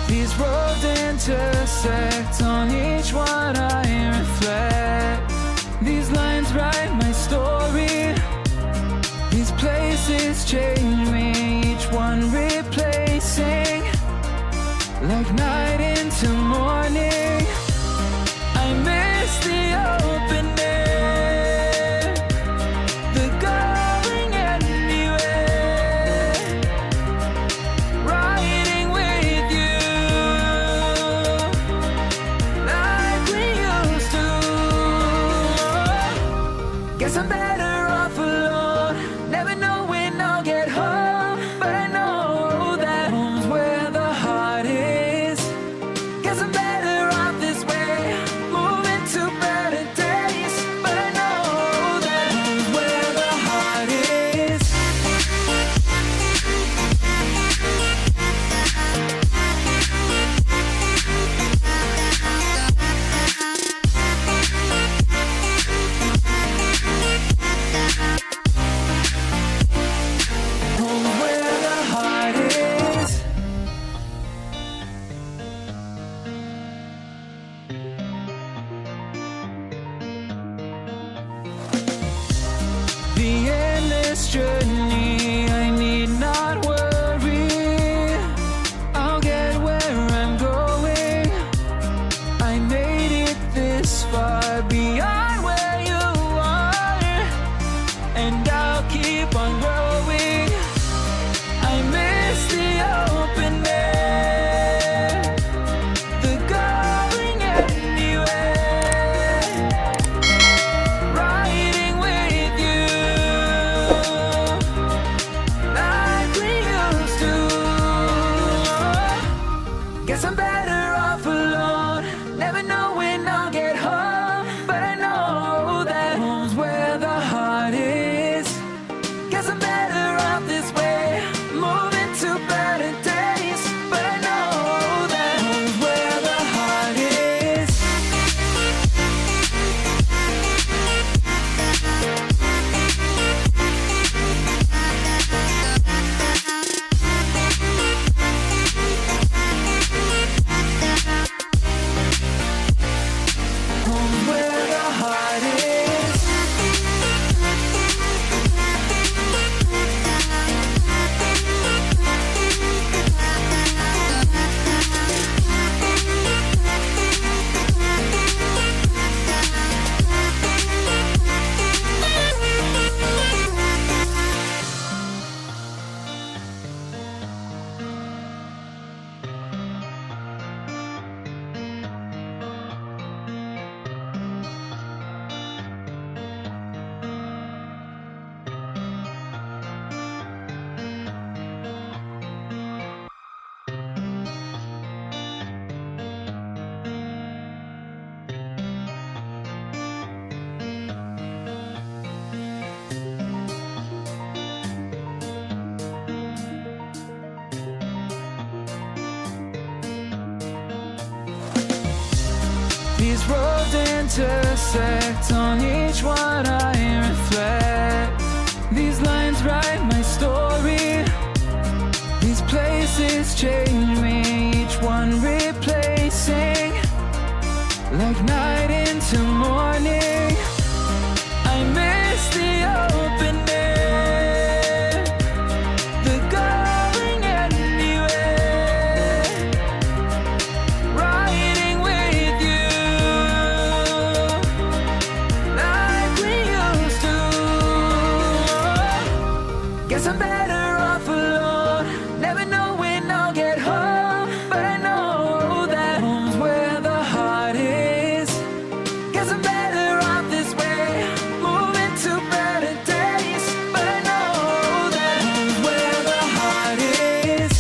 These roads intersect, on each one I reflect. These lines write my story. These places change me, each one replacing. Like night into morning, I miss the open air, the going anywhere, riding with you like we used to. Guess I'm better off alone, never know when I'll get home, but I know that home's where the heart is. Guess I'm better off this way, moving to better days, but I know that home's where the heart is. Home's where the heart is. The endless journey, I need not worry. I'll get where I'm going. I made it this far, beyond where you are, and I'll keep on growing. I miss the open air, the going anywhere, riding with you like we used to. Guess I'm better off alone, never know when I'll get home, but I know that home's where the heart is. Guess I'm better off this way, moving to better days, but I know that home's where the heart is. Home's where the heart is. These roads intersect, on each one I reflect. These lines write my story. These places change me, each one replacing. Like night into morning, I miss the open air, the going anywhere, riding with you like we used to. Guess I'm better off alone, never know when I'll get home, but I know that home's where the heart is. Guess I'm better off this way, moving to better days, but I know that home's where the heart is.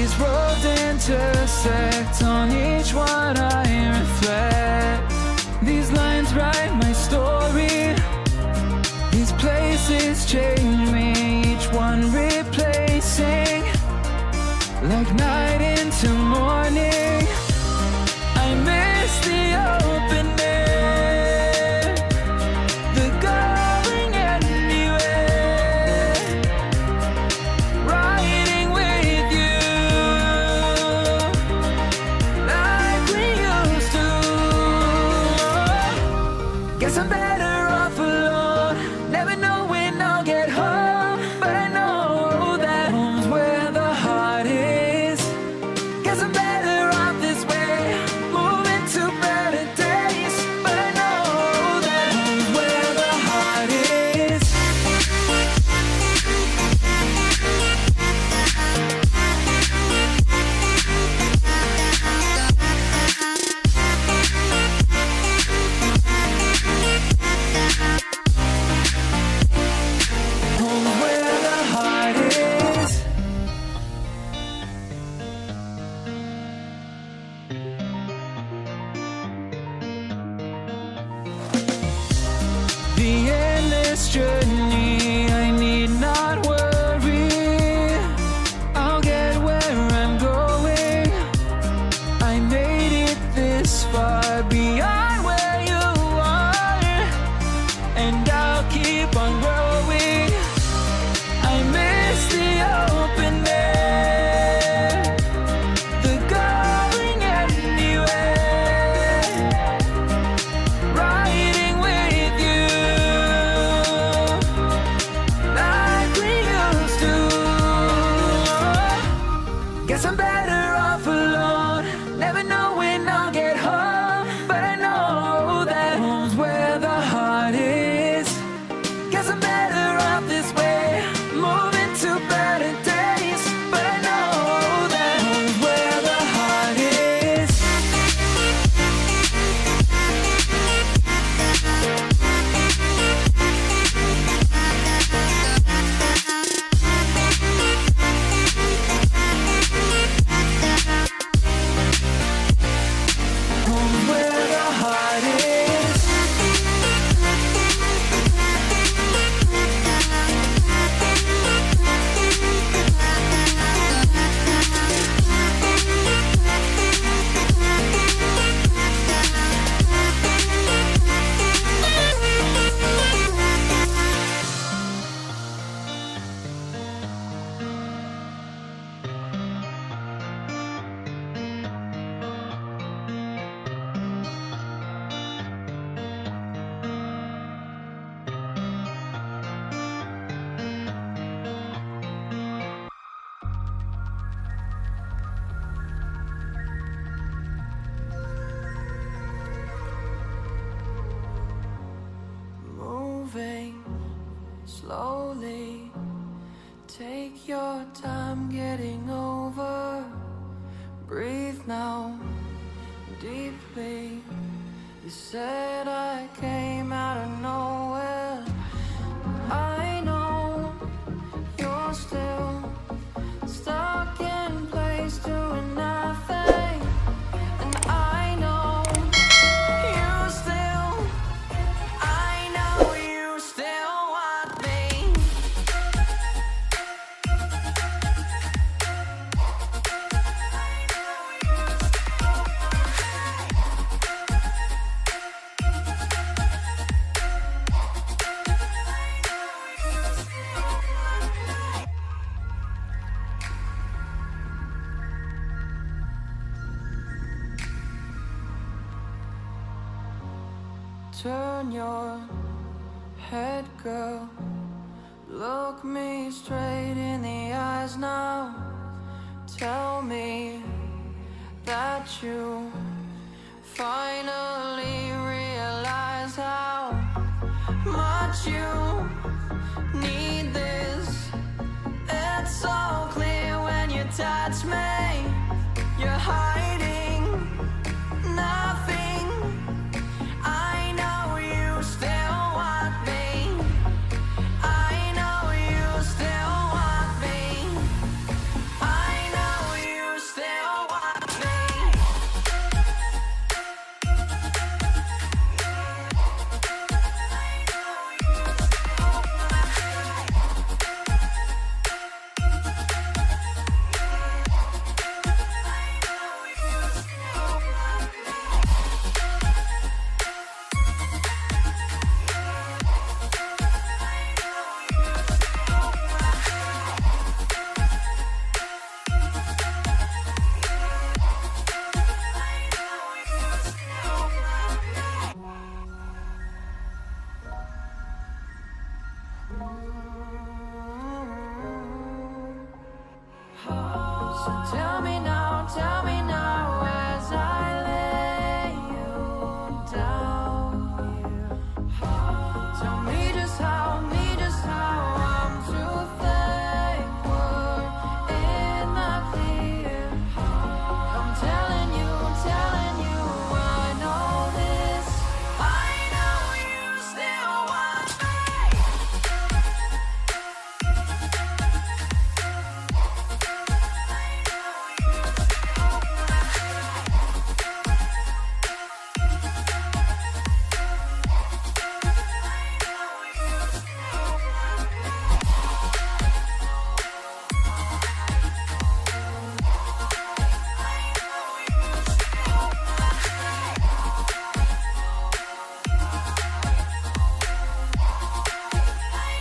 these roads intersect. On each one I reflect. These lines write my story. These places change me, each one replacing, like night into morning. I miss the open air, the going anywhere, riding with you like we used to. Guess I'm better off alone, never know when I'll get home, but I know that home's where the heart is. Guess I'm better off this way, moving to better days, but I know that home's where the heart is. Home's where the heart is. The endless journey, I need not worry. I'll get where I'm going. I made it this far, beyond where you are, and I'll keep on growing. I miss the open air, the going anywhere, riding with you like we used to. Guess I'm better off alone, never know when I'll get home, but I know that home's where the heart is. Guess I'm better off this way, moving to better days, but I know that home's where the heart is. Home's where the heart is. Moving slowly, take your time getting over. Breathe now, deeply. You said I came out of nowhere. I know you're still stuck in place doing nothing, and I know you still, I know you still want me. Turn your head, girl. Look me straight in the eyes now. Tell me that you finally